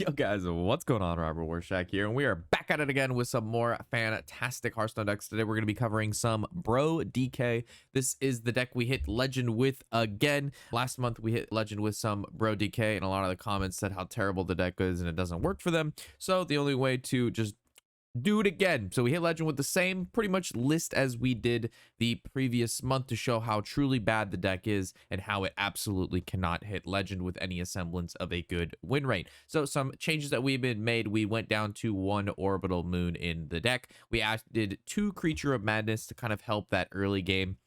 Yo guys, what's going on? Robert Warshack here, and we are back at it again with some more fantastic Hearthstone decks. Today we're going to be covering some Bro DK. This is the deck we hit Legend with again. Last month we hit Legend with some Bro DK, and a lot of the comments said how terrible the deck is and it doesn't work for them. So the only way to just do it again. So we hit Legend with the same pretty much list as we did the previous month to show how truly bad the deck is and how it absolutely cannot hit Legend with any semblance of a good win rate. So some changes that we've been made: we went down to 1 Orbital Moon in the deck. We added 2 Creature of Madness to kind of help that early game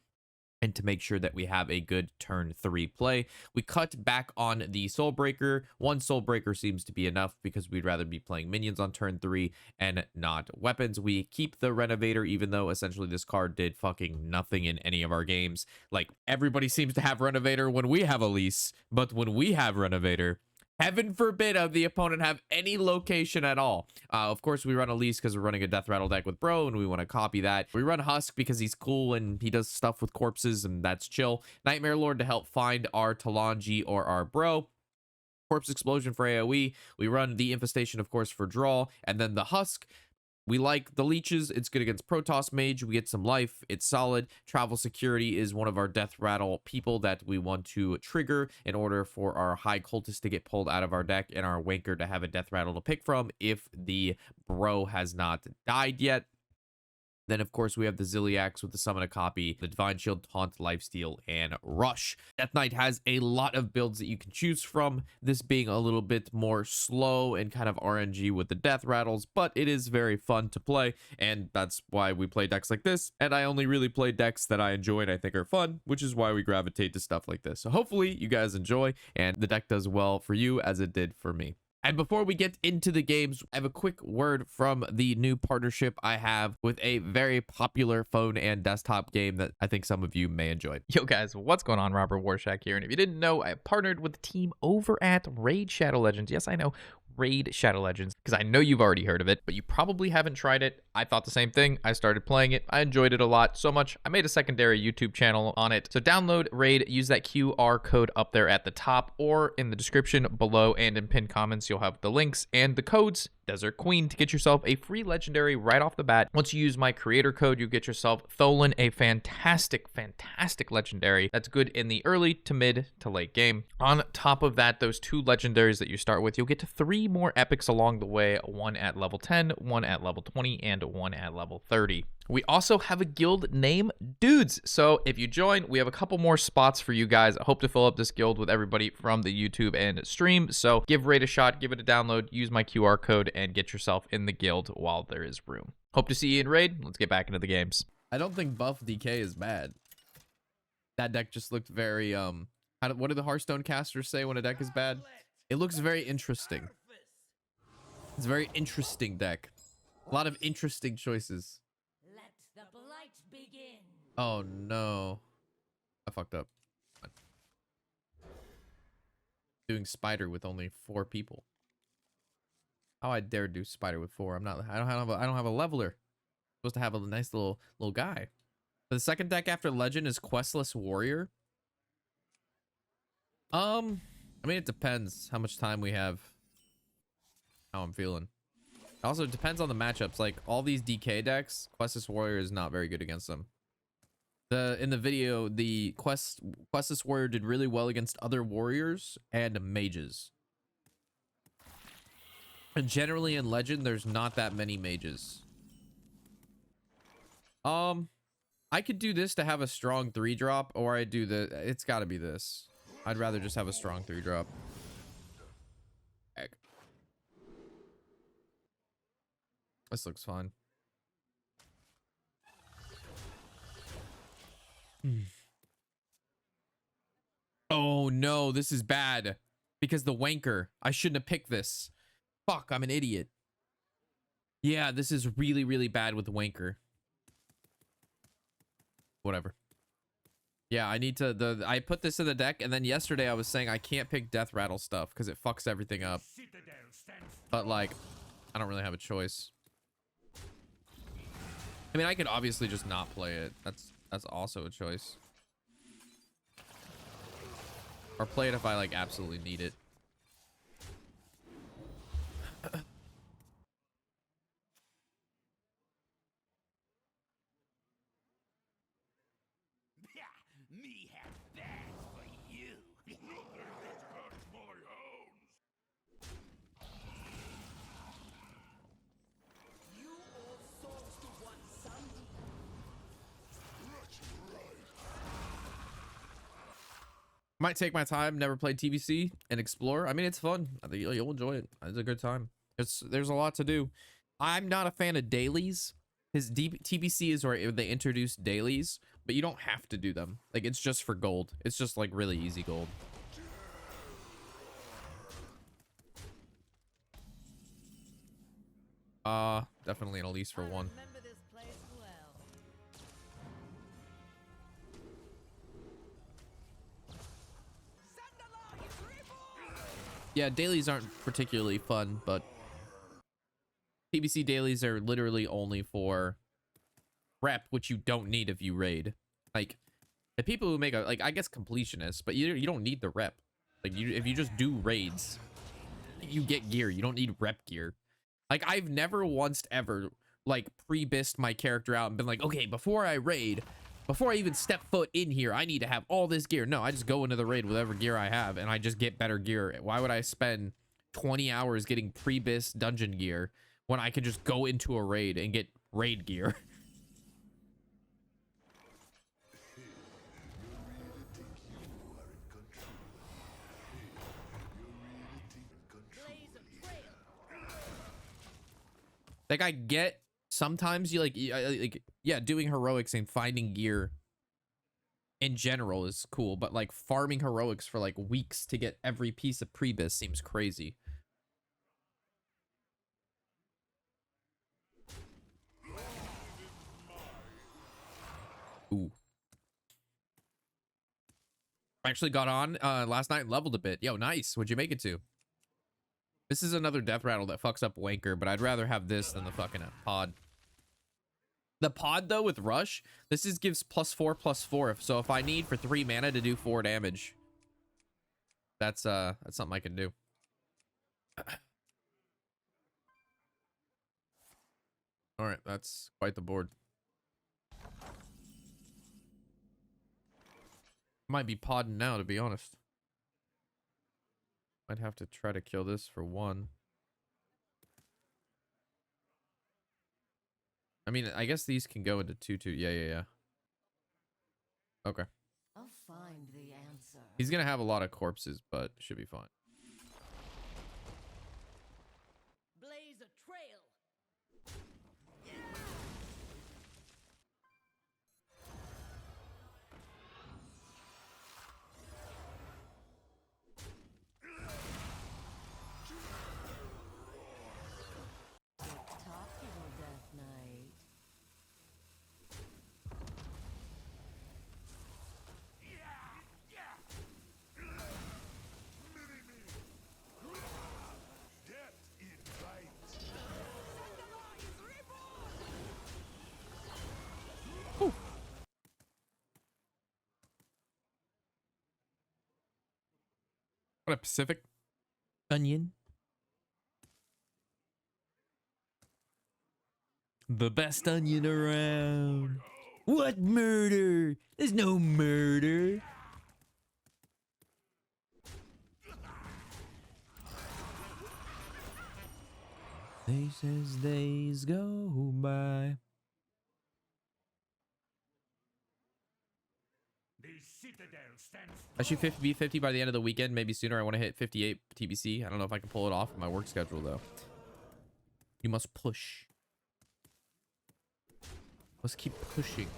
and to make sure that we have a good turn 3 play. We cut back on the Soulbreaker. 1 Soulbreaker seems to be enough because we'd rather be playing minions on turn 3 and not weapons. We keep the Renovator, even though essentially this card did fucking nothing in any of our games. Like, everybody seems to have Renovator when we have Elise, but when we have Renovator, heaven forbid of the opponent have any location at all. Of course, we run Elise because we're running a Death Rattle deck with Bro, and we want to copy that. We run Husk because he's cool and he does stuff with corpses, and that's chill. Nightmare Lord to help find our Talanji or our Bro. Corpse Explosion for AoE. We run the Infestation, of course, for draw, and then the Husk. We like the leeches. It's good against Protoss Mage. We get some life. It's solid. Travel Security is one of our Death Rattle people that we want to trigger in order for our High Cultist to get pulled out of our deck and our Waker to have a Death Rattle to pick from if the Bro has not died yet. Then, of course, we have the Zilliax with the Summon a Copy, the Divine Shield, Taunt, Lifesteal, and Rush. Death Knight has a lot of builds that you can choose from, this being a little bit more slow and kind of RNG with the Death Rattles, but it is very fun to play, and that's why we play decks like this. And I only really play decks that I enjoy and I think are fun, which is why we gravitate to stuff like this. So hopefully you guys enjoy, and the deck does well for you as it did for me. And before we get into the games, I have a quick word from the new partnership I have with a very popular phone and desktop game that I think some of you may enjoy. Yo guys, what's going on? Robert Warshack here, and if you didn't know, I partnered with the team over at Raid Shadow Legends. Yes, I know, Raid Shadow Legends, because I know you've already heard of it, but you probably haven't tried it. I thought the same thing. I started playing it. I enjoyed it a lot, so much I made a secondary YouTube channel on it. So download Raid, use that QR code up there at the top or in the description below, and in pinned comments you'll have the links and the codes. Desert Queen to get yourself a free legendary right off the bat. Once you use my creator code, you get yourself Tholan, a fantastic legendary that's good in the early to mid to late game. On top of that, those 2 legendaries that you start with, you'll get to 3 more epics along the way, 1 at level 10, 1 at level 20, and 1 at level 30. We also have a guild named Dudes. So if you join, we have a couple more spots for you guys. I hope to fill up this guild with everybody from the YouTube and stream. So give Raid a shot, give it a download, use my QR code, and get yourself in the guild while there is room. Hope to see you in Raid. Let's get back into the games. I don't think buff DK is bad. That deck just looked very what do the Hearthstone casters say when a deck is bad? It looks very interesting. It's a very interesting deck. A lot of interesting choices. Let the blight begin. Oh no. I fucked up. Doing Spider with only 4 people. How I dare do Spider with 4? I don't have a leveler. I'm supposed to have a nice little guy. The second deck after Legend is Questless Warrior. I mean, it depends how much time we have. How I'm feeling. Also, it depends on the matchups. Like, all these DK decks, Questless Warrior is not very good against them. In the video, the Questless Warrior did really well against other warriors and mages. And generally in Legend, there's not that many mages. I could do this to have a strong 3-drop, or I do the. It's got to be this. I'd rather just have a strong 3-drop. Heck. This looks fun. Oh no, this is bad. Because the Wanker. I shouldn't have picked this. Fuck, I'm an idiot. Yeah, this is really, really bad with the Wanker. Whatever. Yeah, I need to I put this in the deck, and then yesterday I was saying I can't pick Death Rattle stuff because it fucks everything up. But like, I don't really have a choice. I mean, I could obviously just not play it. That's also a choice. Or play it if I like absolutely need it. Me have that for you. Nothing that hurts my hounds. You all souls to Bwonsamdi. That's right. Might take my time. Never played TBC and explore. I mean, it's fun. I think you'll enjoy it. It's a good time. There's a lot to do. I'm not a fan of dailies. TBC is where they introduce dailies, but you don't have to do them. Like, it's just for gold. It's just like really easy gold. Definitely an Elise for one. Remember this place well. Zandalar is reborn! Yeah, dailies aren't particularly fun, but TBC dailies are literally only for rep, which you don't need if you raid. Like, the people who make I guess completionists, but you don't need the rep. Like, if you just do raids, you get gear. You don't need rep gear. Like, I've never once ever like pre-bissed my character out and been like, okay, before I raid, before I even step foot in here, I need to have all this gear. No, I just go into the raid with whatever gear I have and I just get better gear. Why would I spend 20 hours getting pre-biss dungeon gear when I could just go into a raid and get raid gear? Blaze of trail. Like, I get sometimes you like yeah, doing heroics and finding gear in general is cool, but like farming heroics for like weeks to get every piece of pre-biss seems crazy. Ooh. I actually got on last night and leveled a bit. Yo, nice. What'd you make it to? This is another death rattle that fucks up Wanker, but I'd rather have this than the fucking pod. The pod, though, with Rush, this gives +4/+4. So if I need for 3 mana to do 4 damage, that's something I can do. All right, that's quite the board. Might be podding now, to be honest. Might have to try to kill this for 1. I mean, I guess these can go into 2/2. Yeah. Okay. I'll find the answer. He's gonna have a lot of corpses, but should be fine. Blaze a trail. Spectacular Death Knight. Death invites. Zandalar is reborn! What a Pacific onion. The best onion around. What murder? There's no murder. Days as days go by. The citadel stands. I should be 50 by the end of the weekend, maybe sooner. I want to hit 58 TBC. I don't know if I can pull it off in my work schedule, though. You must push. Let's keep pushing.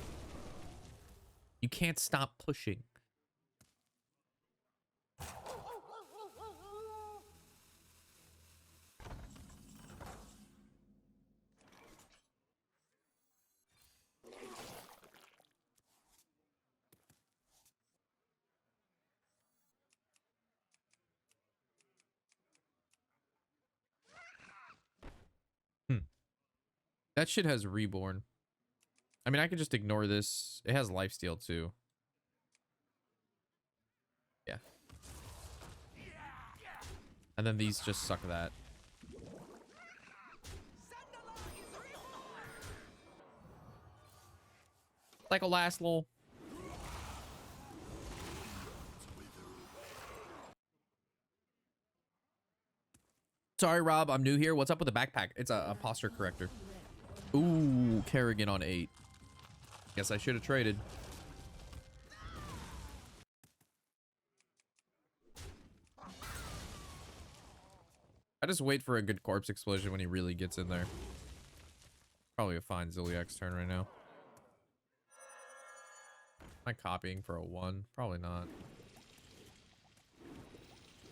You can't stop pushing. That shit has reborn. I mean, I could just ignore this. It has lifesteal too. Yeah. And then these just suck that. Like a last lol. Sorry, Rob, I'm new here. What's up with the backpack? It's a posture corrector. Ooh, Kerrigan on 8. Guess I should have traded. I just wait for a good corpse explosion when he really gets in there. Probably a fine Zilliax turn right now. Am I copying for a 1? Probably not.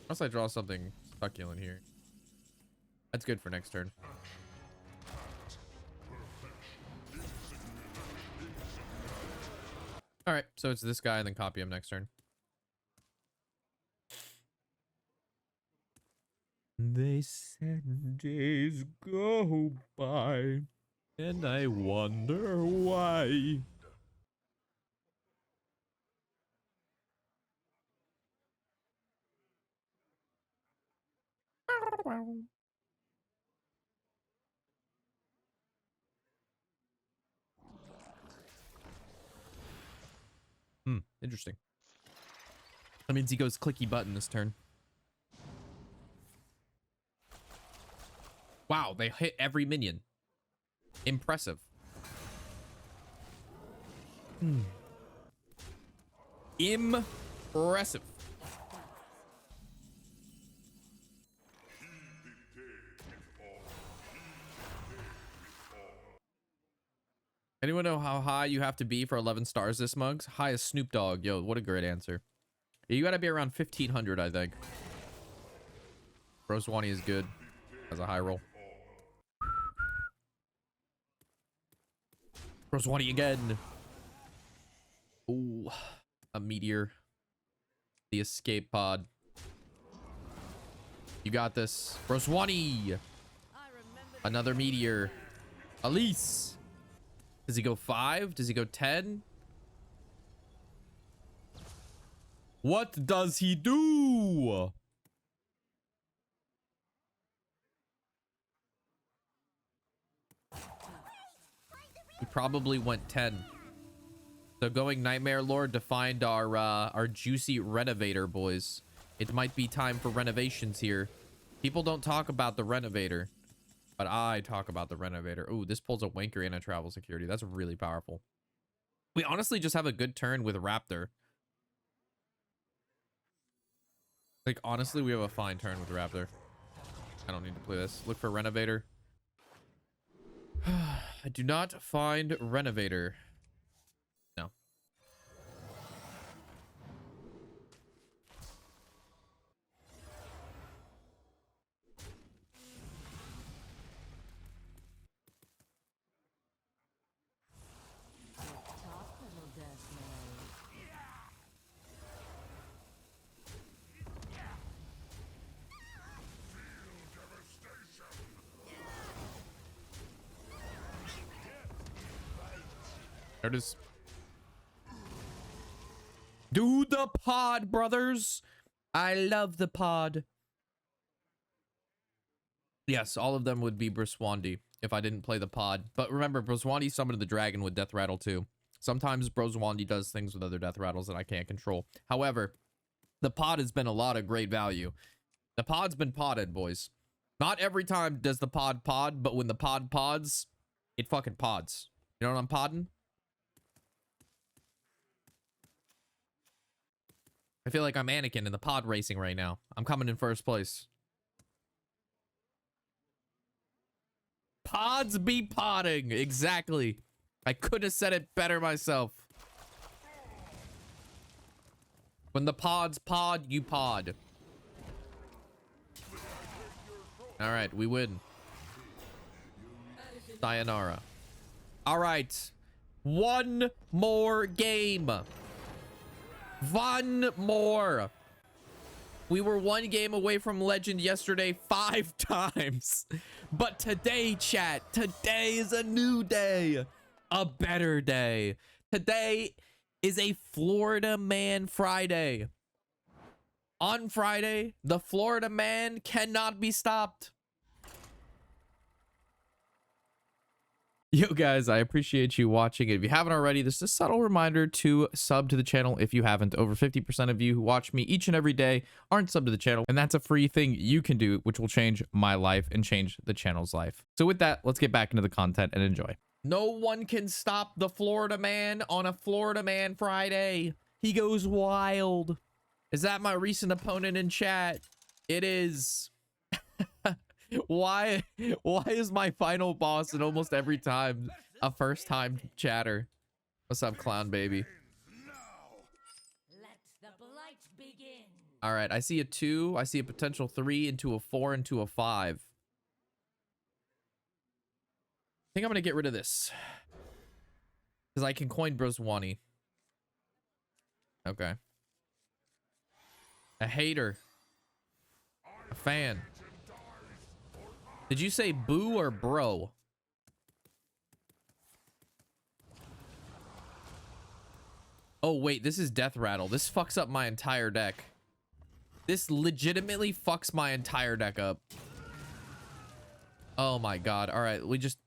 Unless I draw something succulent here. That's good for next turn. Alright, so it's this guy and then copy him next turn. They said days go by, and I wonder why. Interesting. That means he goes clicky button this turn. Wow, they hit every minion. Impressive. Impressive. Anyone know how high you have to be for 11 stars this mugs? High as Snoop Dogg. Yo, what a great answer. You gotta be around 1500, I think. Broswani is good as a high roll. Broswani again. Ooh, a meteor. The escape pod. You got this. Broswani. Another meteor. Elise. Does he go 5? Does he go 10? What does he do? He probably went 10. So going Nightmare Lord to find our juicy Renovator, boys. It might be time for renovations here. People don't talk about the Renovator, but I talk about the Renovator. Ooh, this pulls a Wanker and a Travel Security. That's really powerful. We honestly just have a good turn with Raptor. Like, honestly, we have a fine turn with Raptor. I don't need to play this. Look for Renovator. I do not find Renovator. No. Talk, little death knight. There it is. Do the pod, brothers. I love the pod. Yes, all of them would be Bwonsamdi if I didn't play the pod. But remember, Bwonsamdi summoned the dragon with Death Rattle too. Sometimes Bwonsamdi does things with other Death Rattles that I can't control. However, the pod has been a lot of great value. The pod's been podded, boys. Not every time does the pod, but when the pod pods, it fucking pods. You know what I'm podding? I feel like I'm Anakin in the pod racing right now. I'm coming in first place. Pods be podding. Exactly. I couldn't have said it better myself. When the pods pod, you pod. All right, we win. Sayonara. All right. One more game. One more. We were one game away from Legend yesterday 5 times. But today, chat, today is a new day. A better day. Today is a Florida Man Friday. On Friday, the Florida Man cannot be stopped. Yo guys, I appreciate you watching. If you haven't already, this is a subtle reminder to sub to the channel if you haven't. Over 50% of you who watch me each and every day aren't subbed to the channel, and that's a free thing you can do, which will change my life and change the channel's life. So with that, let's get back into the content and enjoy. No one can stop the Florida man on a Florida Man Friday. He goes wild. Is that my recent opponent in chat? It is. Why is my final boss in almost every time a first time chatter? What's up, clown baby? Let the blight begin. All right, I see a 2, I see a potential 3 into a 4 into a 5. I think I'm gonna get rid of this because I can coin Bwonsamdi. Okay. A hater. A fan. Did you say boo or bro? Oh, wait, this is Death Rattle. This fucks up my entire deck. This legitimately fucks my entire deck up. Oh my god. All right, we just...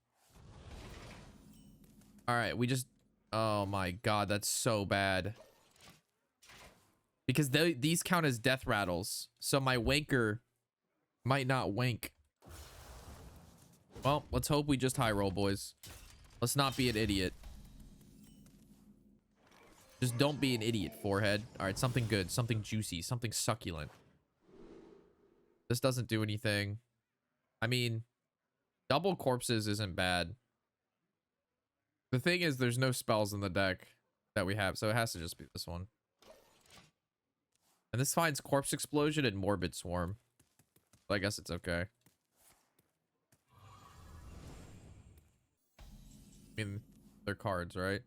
Oh my god, that's so bad. Because these count as Death Rattles. So my Wanker might not wank. Well, let's hope we just high roll, boys. Let's not be an idiot. Just don't be an idiot, forehead. All right, something good, something juicy, something succulent. This doesn't do anything. I mean, double corpses isn't bad. The thing is, there's no spells in the deck that we have, so it has to just be this one. And this finds Corpse Explosion and Morbid Swarm. So I guess it's okay. I mean, they're cards, right?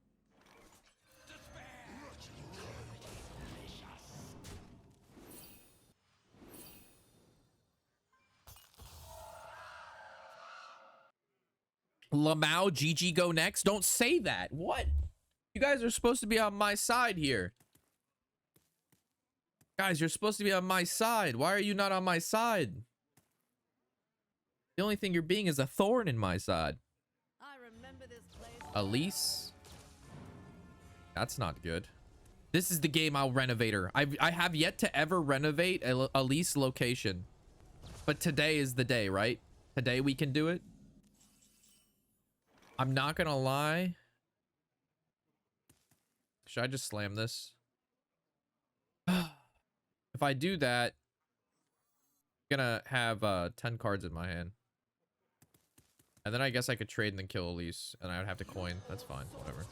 Lamau, GG, go next. Don't say that. What? You guys are supposed to be on my side here. Guys, you're supposed to be on my side. Why are you not on my side? The only thing you're being is a thorn in my side. I remember this place. Elise. That's not good. This is the game I'll renovator. I have yet to ever renovate a Elise location. But today is the day, right? Today we can do it. I'm not gonna lie. Should I just slam this? If I do that, I'm gonna have 10 cards in my hand. And then I guess I could trade and then kill Elise. And I would have to coin. That's fine. Whatever.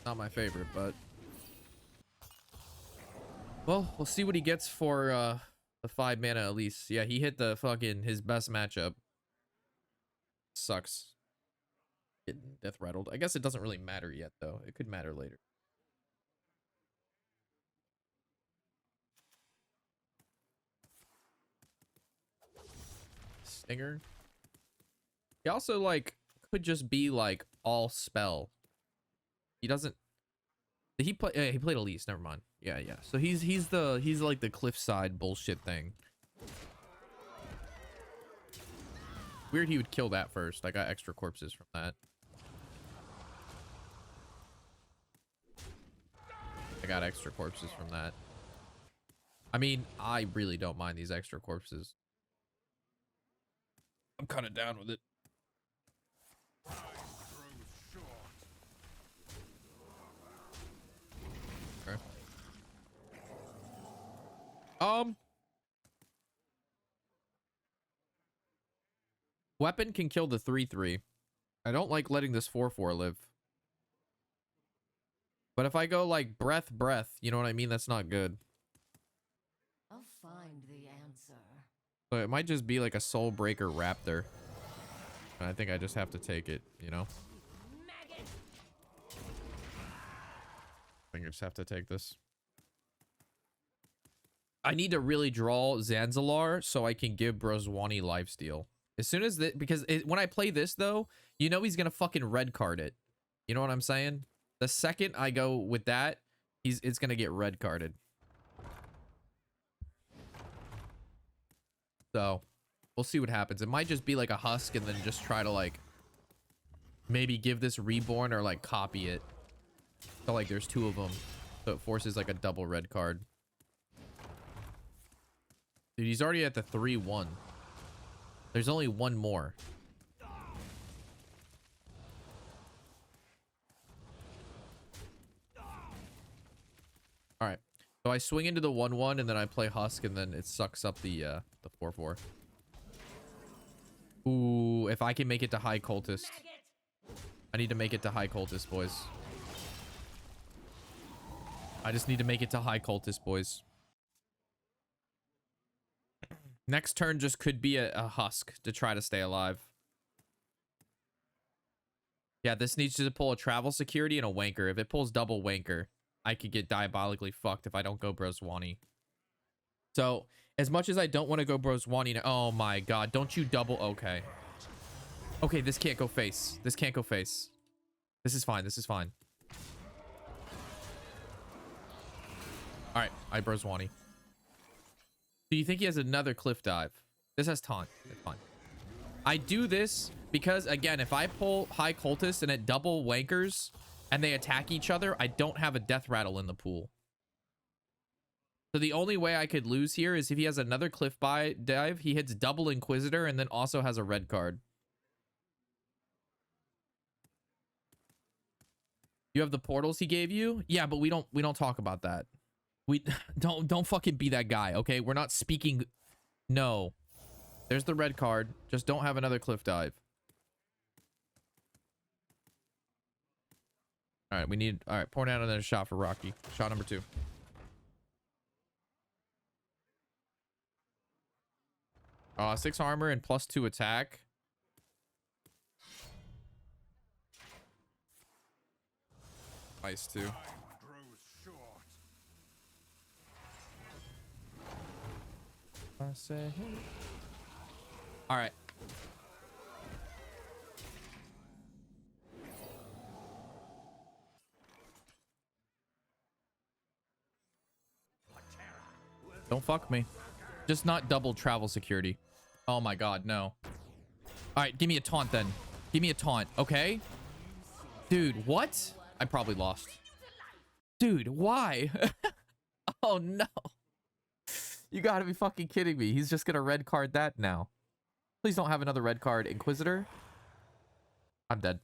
Not my favorite, but... Well, we'll see what he gets for the 5 mana Elise. Yeah, he hit the fucking his best matchup. Sucks. Getting death rattled. I guess it doesn't really matter yet, though. It could matter later. Stinger. He also, like, could just be, like, all spell. He doesn't... Did he play... he played Elise. Never mind. Yeah, yeah. So he's like the cliffside bullshit thing. Weird he would kill that first. I got extra corpses from that. I got extra corpses from that. I mean, I really don't mind these extra corpses. I'm kind of down with it. Okay. Weapon can kill the 3/3. I don't like letting this 4/4 live. But if I go like breath, you know what I mean? That's not good. I'll find the answer. So it might just be like a Soulbreaker Raptor. And I think I just have to take it, you know? Maggot. I think I just have to take this. I need to really draw Zandalar so I can give Bwonsamdi lifesteal. As soon as that, because when I play this though, you know he's gonna fucking red card it. You know what I'm saying? The second I go with that, it's gonna get red carded. So we'll see what happens. It might just be like a Husk and then just try to like maybe give this reborn or like copy it. So like there's two of them. So it forces like a double red card. Dude, he's already at the 3-1. There's only one more. All right. So I swing into the 1-1 and then I play Husk and then it sucks up the 4-4. Ooh, if I can make it to high cultist. I need to make it to high cultist, boys. I just need to make it to high cultist, boys. Next turn just could be a Husk to try to stay alive. Yeah, this needs to pull a travel security and a wanker. If it pulls double wanker, I could get diabolically fucked if I don't go Bwonsamdi. So, as much as I don't want to go Bwonsamdi, oh my god, don't you double, okay. Okay, this can't go face. This can't go face. This is fine, this is fine. Alright, I Bwonsamdi. Do you think he has another cliff dive? This has taunt. It's fine. I do this because, again, if I pull high cultist and it double wankers and they attack each other, I don't have a death rattle in the pool. So the only way I could lose here is if he has another cliff dive, he hits double inquisitor and then also has a red card. You have the portals he gave you? Yeah, but we don't talk about that. We don't fucking be that guy, okay? We're not speaking. No. There's the red card. Just don't have another cliff dive. All right, we need. All right, pouring out another shot for Rocky. Shot number 2. Uh, 6 armor and +2 attack. Nice too. All right. Don't fuck me. Just not double travel security. Oh my god, no. All right, give me a taunt then. Give me a taunt, okay? Dude, what? I probably lost. Dude, why? Oh no. You gotta be fucking kidding me. He's just gonna red card that now. Please don't have another red card. Inquisitor. I'm dead.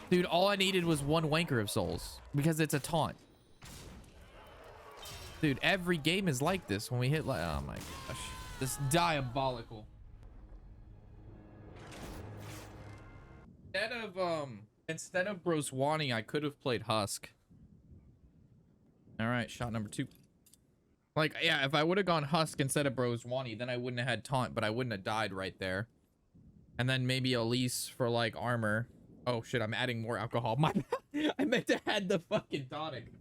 Dude, all I needed was one Wakener of Souls because it's a taunt. Dude, every game is like this when we hit like, oh my gosh. This is diabolical. Instead of Bwonsamdi, I could have played Husk. All right, shot number 2. Like, yeah, if I would have gone Husk instead of Bwonsamdi, then I wouldn't have had taunt, but I wouldn't have died right there. And then maybe Elise for like armor. Oh shit, I'm adding more alcohol. My I meant to add the fucking tonic.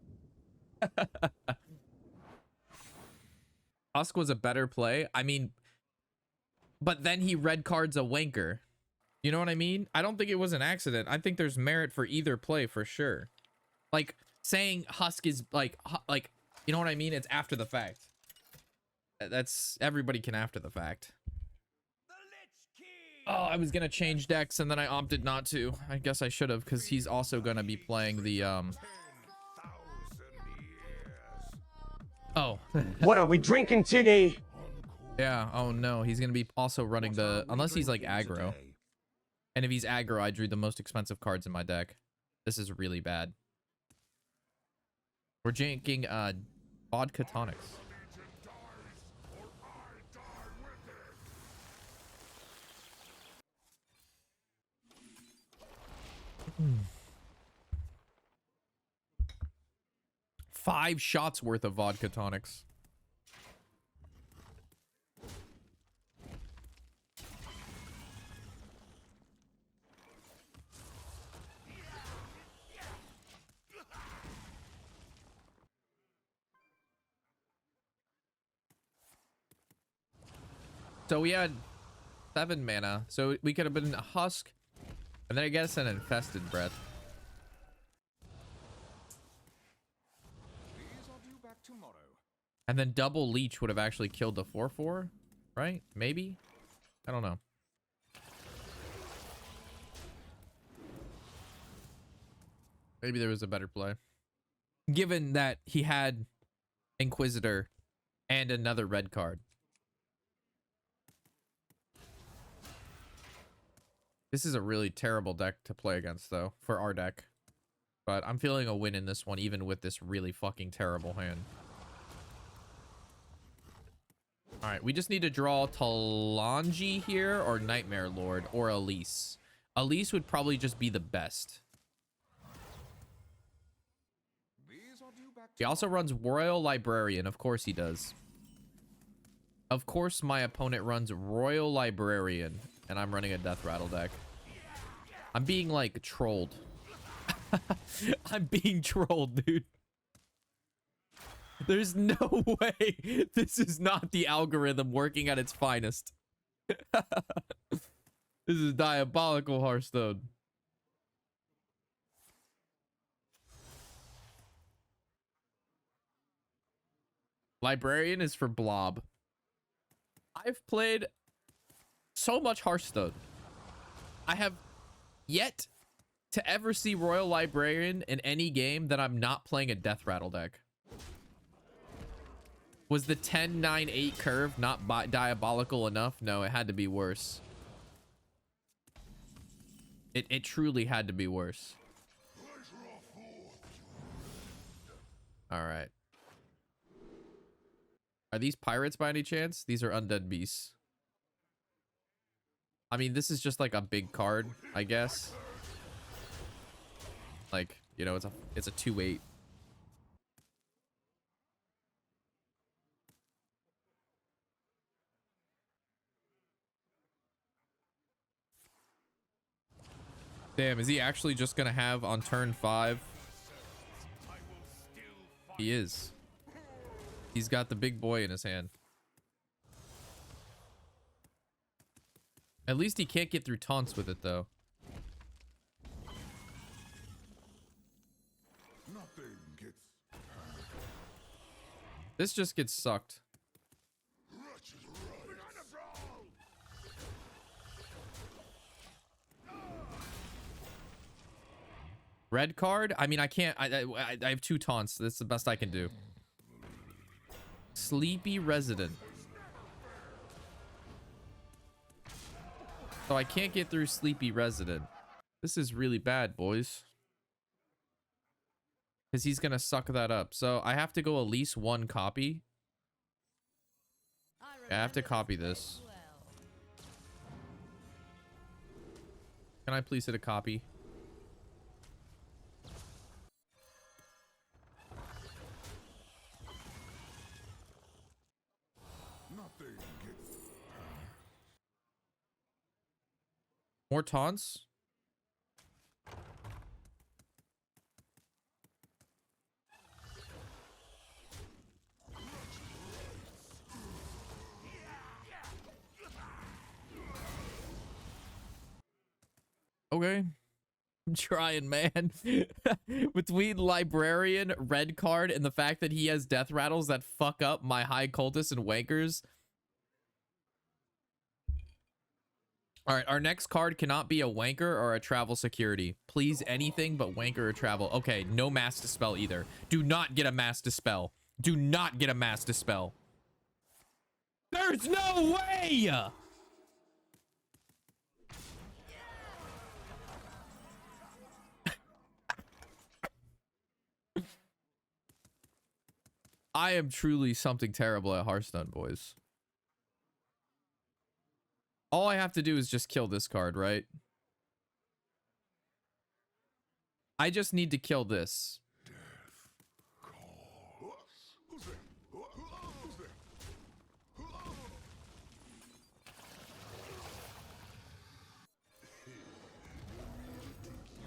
Husk was a better play. I mean, but then he red cards a wanker. You know what I mean? I don't think it was an accident. I think there's merit for either play for sure. Like saying Husk is like, you know what I mean? It's after the fact. That's everybody can after the fact. Oh, I was gonna change decks and then I opted not to. I guess I should have because he's also gonna be playing the Oh. What are we drinking today? Yeah. Oh no, he's gonna be also running the unless he's like aggro. And if he's aggro, I drew the most expensive cards in my deck. This is really bad. We're drinking vodka tonics. Five shots worth of vodka tonics. So we had 7 mana. So we could have been a Husk. And then I guess an Infested Breath. And then double leech would have actually killed the 4/4, right? Maybe? I don't know. Maybe there was a better play. Given that he had Inquisitor and another red card. This is a really terrible deck to play against, though, for our deck. But I'm feeling a win in this one, even with this really fucking terrible hand. All right, we just need to draw Talanji here, or Nightmare Lord, or Elise. Elise would probably just be the best. He also runs Royal Librarian. Of course he does. Of course my opponent runs Royal Librarian, and I'm running a Death Rattle deck. I'm being, like, trolled. I'm being trolled, dude. There's no way this is not the algorithm working at its finest. This is diabolical, Hearthstone. Librarian is for Blob. I've played so much Hearthstone. I have yet to ever see Royal Librarian in any game that I'm not playing a Death Rattle deck. Was the 10-9-8 curve not diabolical enough? No, it had to be worse. It truly had to be worse. All right. Are these pirates by any chance? These are undead beasts. I mean, this is just like a big card, I guess. Like, you know, it's a 2/8. Damn, is he actually just gonna have on turn 5? He is. He's got the big boy in his hand. At least he can't get through taunts with it, though. This just gets sucked. Red card? I mean, I can't. I have 2 taunts. That's the best I can do. Sleepy Resident. So I can't get through Sleepy Resident. This is really bad, boys. Because he's going to suck that up. So I have to go at least 1 copy. I have to copy this. Can I please hit a copy? More taunts? Okay. I'm trying, man. Between Librarian, red card, and the fact that he has death rattles that fuck up my high cultists and wankers. All right, our next card cannot be a wanker or a travel security. Please, anything but wanker or travel. Okay, no mass dispel either. Do not get a mass dispel. Do not get a mass dispel. There's no way! I am truly something terrible at Hearthstone, boys. All I have to do is just kill this card, right? I just need to kill this.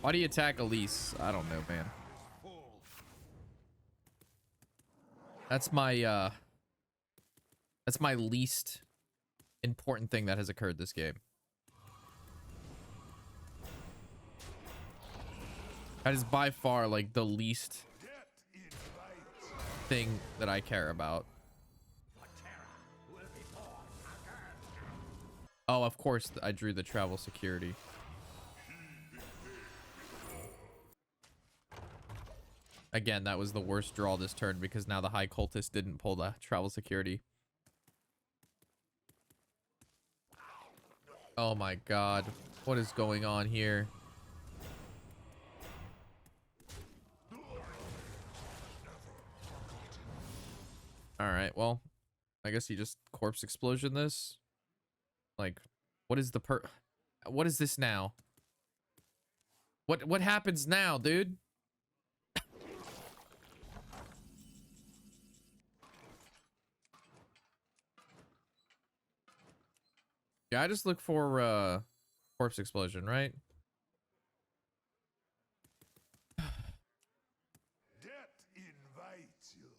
Why do you attack Elise? I don't know, man. That's my least important thing that has occurred this game. That is by far like the least thing that I care about. Oh, of course I drew the travel security. Again, that was the worst draw this turn because now the High Cultist didn't pull the travel security. Oh my god. What is going on here? Alright, well, I guess he just corpse explosion this. Like, what is the what is this now? What happens now, dude? Yeah, I just look for corpse explosion, right? Death invites you.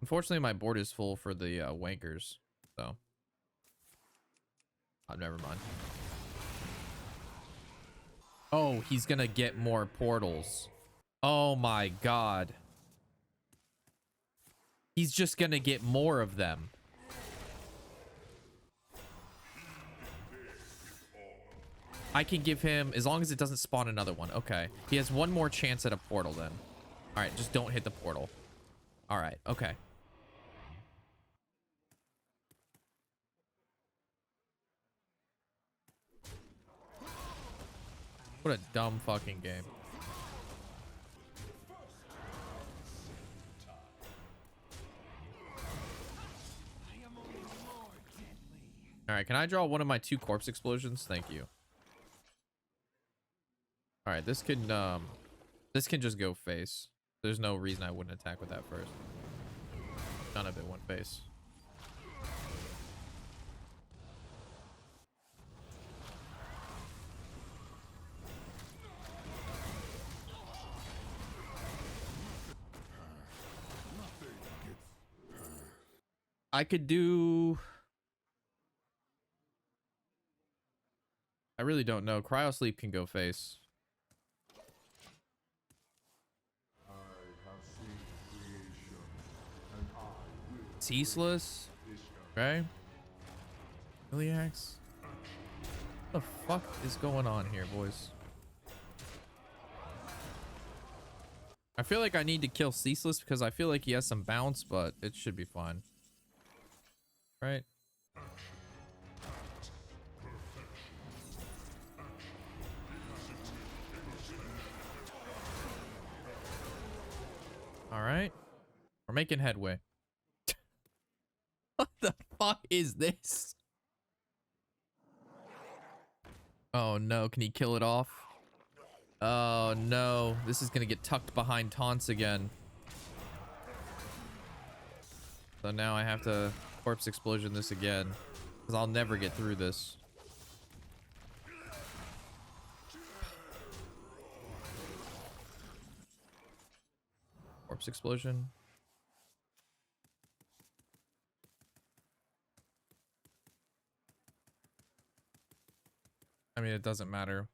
Unfortunately, my board is full for the wankers, so never mind. Oh, he's gonna get more portals. Oh my god. He's just gonna get more of them. I can give him, as long as it doesn't spawn another one. Okay. He has one more chance at a portal then. All right, just don't hit the portal. All right, okay. What a dumb fucking game. All right, can I draw one of my 2 corpse explosions? Thank you. All right, this can just go face. There's no reason I wouldn't attack with that first. None of it went face. I could do... I really don't know. Cryo Sleep can go face. Ceaseless? Okay. Zilliax? What the fuck is going on here, boys? I feel like I need to kill Ceaseless because I feel like he has some bounce, but it should be fine. Right? All right. We're making headway. What the fuck is this? Oh no, can he kill it off? Oh no, this is gonna get tucked behind taunts again. So now I have to corpse explosion this again, because I'll never get through this. Corpse explosion. I mean, it doesn't matter.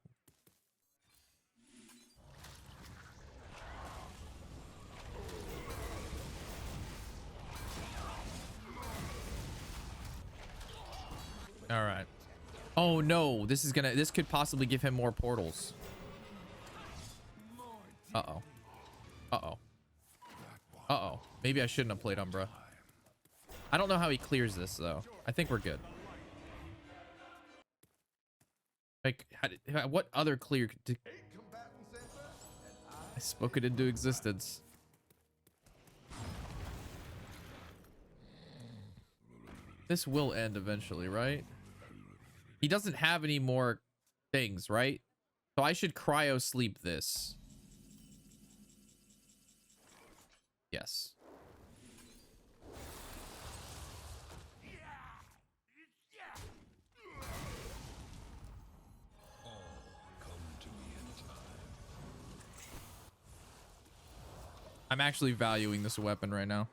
All right. Oh no, this could possibly give him more portals. Uh-oh. Uh-oh. Uh-oh. Maybe I shouldn't have played Umbra. I don't know how he clears this though. I think we're good. Like, what other clear? I spoke it into existence. This will end eventually, right? He doesn't have any more things, right? So I should cryo sleep this. Yes. I'm actually valuing this weapon right now.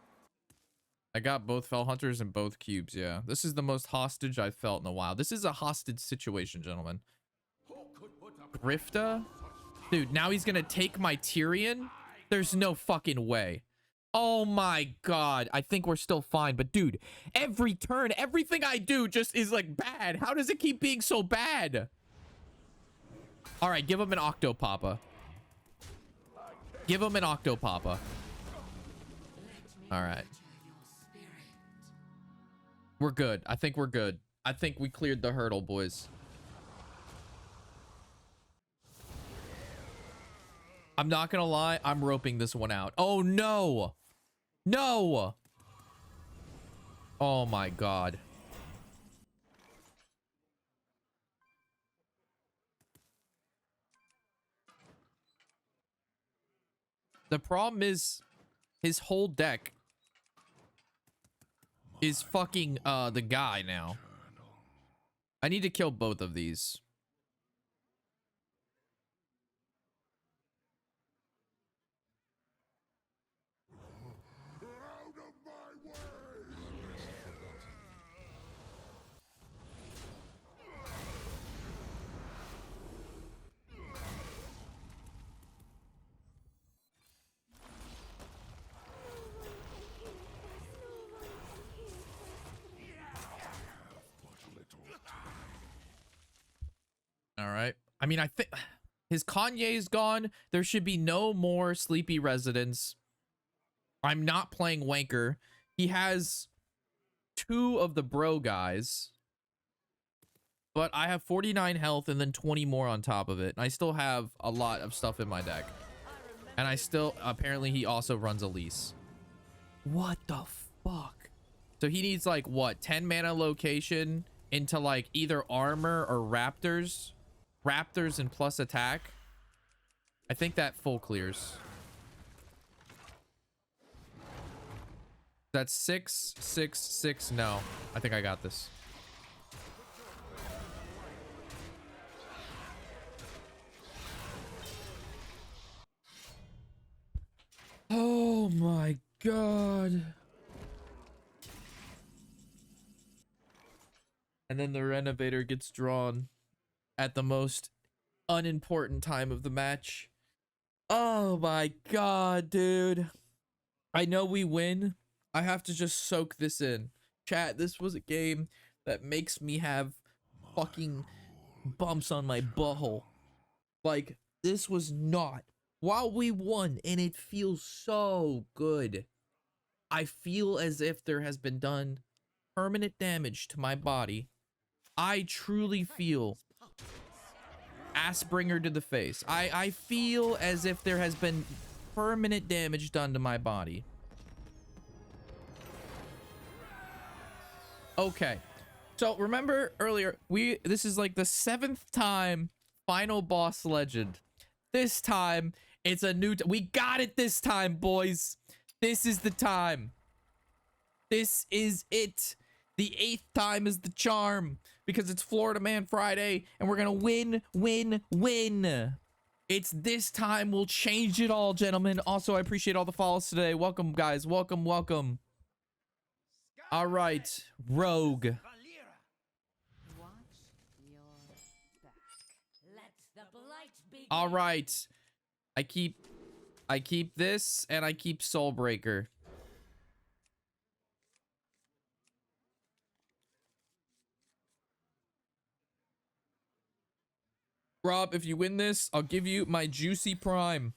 I got both Fell Hunters and both cubes, yeah. This is the most hostage I've felt in a while. This is a hostage situation, gentlemen. Grifta Dude, now he's gonna take my Tyrion? There's no fucking way. Oh my god. I think we're still fine. But dude, every turn, everything I do just is like bad. How does it keep being so bad? All right, give him an Octopapa. Give him an Octopapa. All right. We're good. I think we're good. I think we cleared the hurdle, boys. I'm not gonna lie. I'm roping this one out. Oh, no. No. Oh, my God. The problem is his whole deck is fucking the guy now. I need to kill both of these. All right. I mean, I think his Kanye's gone. There should be no more sleepy residents. I'm not playing Wanker. He has 2 of the bro guys. But I have 49 health and then 20 more on top of it. And I still have a lot of stuff in my deck. And I still, apparently he also runs Elise. What the fuck? So he needs like, what, 10 mana location into like either armor or raptors? Raptors and plus attack. I think that full clears. That's 6, 6, 6. No, I think I got this. Oh my god. And then the Renovator gets drawn at the most unimportant time of the match. Oh my god, dude. I know we win. I have to just soak this in. Chat, this was a game that makes me have fucking bumps on my butthole. Like, this was not. While we won, and it feels so good, I feel as if there has been done permanent damage to my body. I truly feel Assbringer to the face. I feel as if there has been permanent damage done to my body. Okay. So remember earlier, this is like the 7th time final boss legend. This time it's a new, we got it this time, boys. This is the time. This is it. The 8th time is the charm because it's Florida Man Friday and we're gonna win, win, win. It's this time. We'll change it all, gentlemen. Also, I appreciate all the follows today. Welcome, guys. Welcome, welcome. All right, Rogue. Watch your back. Let the blight begin. All right, I keep this and I keep Soulbreaker. Rob, if you win this, I'll give you my Juicy Prime.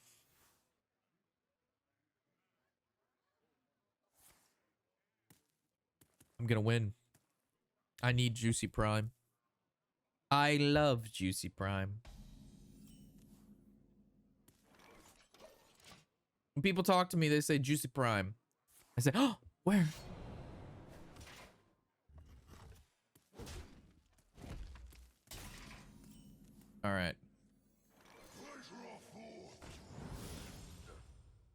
I'm gonna win. I need Juicy Prime. I love Juicy Prime. When people talk to me, they say Juicy Prime. I say, oh, where? All right.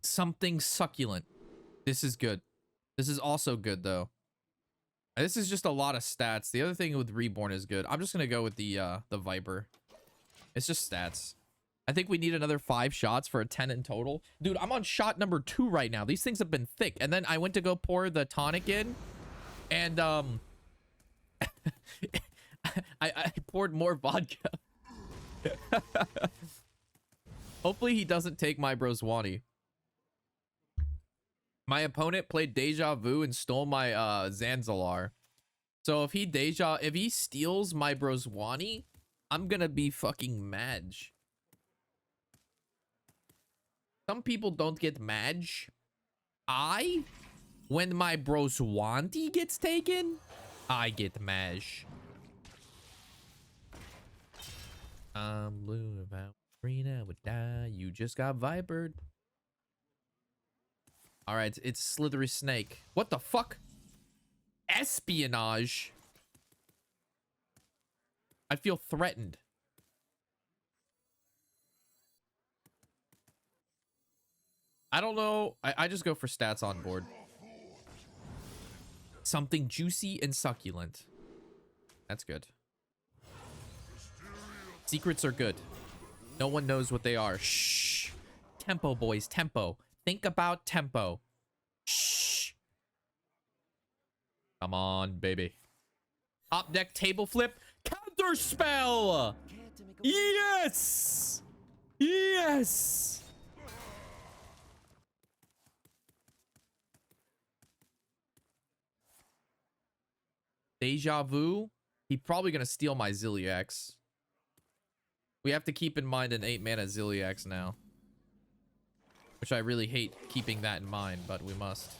Something succulent. This is good. This is also good, though. This is just a lot of stats. The other thing with Reborn is good. I'm just gonna go with the Viper. It's just stats. I think we need another 5 shots for a 10 in total. Dude, I'm on shot number 2 right now. These things have been thick. And then I went to go pour the tonic in, and I poured more vodka. Hopefully he doesn't take my Bwonsamdi. My opponent played Deja Vu and stole my Zandalar. So if he steals my Bwonsamdi, I'm gonna be fucking mad. Some people don't get mad. When my Bwonsamdi gets taken, I get mad. I'm blue about Rena would die. You just got vipered. All right, it's Slithery Snake. What the fuck? Espionage. I feel threatened. I don't know. I just go for stats on board. Something juicy and succulent. That's good. Secrets are good. No one knows what they are. Shh. Tempo, boys. Tempo. Think about tempo. Shh. Come on, baby. Top deck table flip. Counter spell. Yes. Yes. Deja Vu. He's probably going to steal my Zilliax. We have to keep in mind an 8-mana Zilliax now. Which I really hate keeping that in mind, but we must.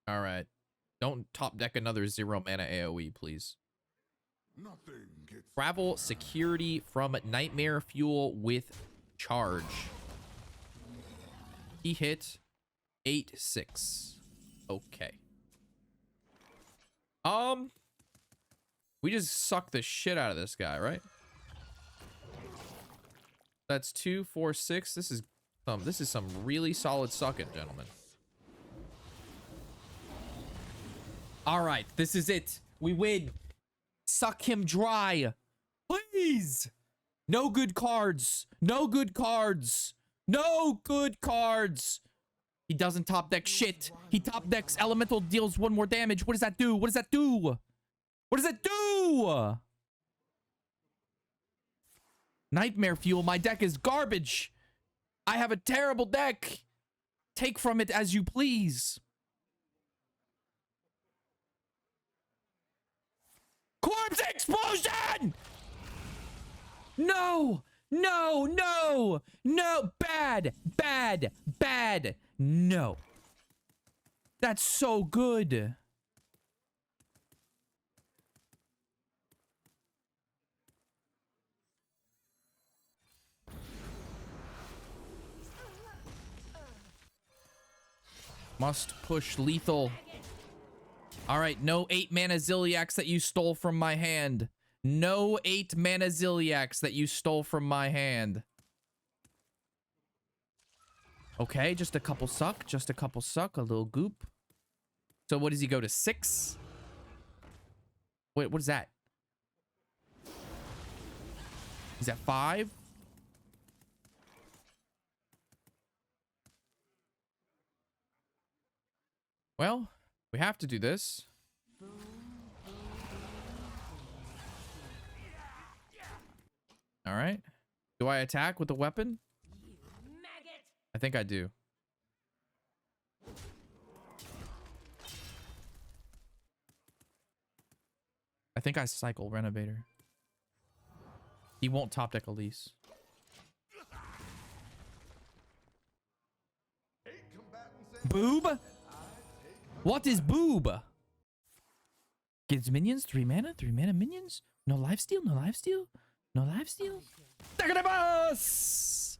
Alright. Don't top deck another 0-mana AoE, please. Travel security from Nightmare Fuel with charge. He hit 8-6. Okay. We just suck the shit out of this guy, right? That's 2, 4, 6. This is some really solid sucking, gentlemen. All right, this is it. We win. Suck him dry. Please. No good cards. No good cards. No good cards. He doesn't top deck shit. He top decks elemental, deals 1 more damage. What does that do? What does that do? What does it do? Nightmare Fuel. My deck is garbage. I have a terrible deck. Take from it as you please. Corpse explosion! No! No! No! No! Bad! Bad! Bad! No. That's so good. Must push lethal. All right, no 8-mana Zilliax that you stole from my hand. No 8-mana Zilliax that you stole from my hand. Okay, just a couple suck. Just a couple suck. A little goop. So what does he go to 6? Wait, what is that? He's at 5? Well, we have to do this. All right. Do I attack with the weapon? I think I do. I think I cycle Renovator. He won't top deck Elise. Boob? What is boob? Gives minions 3 mana, 3 mana minions. No lifesteal, no lifesteal, no lifesteal. Boss!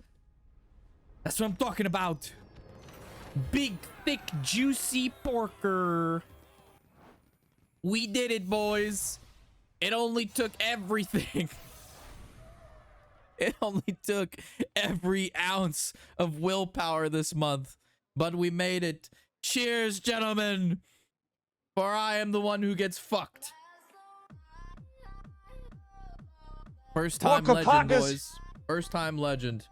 That's what I'm talking about. Big, thick, juicy porker. We did it, boys. It only took everything. It only took every ounce of willpower this month, but we made it. Cheers, gentlemen, for I am the one who gets fucked. First time legend, boys. First time legend.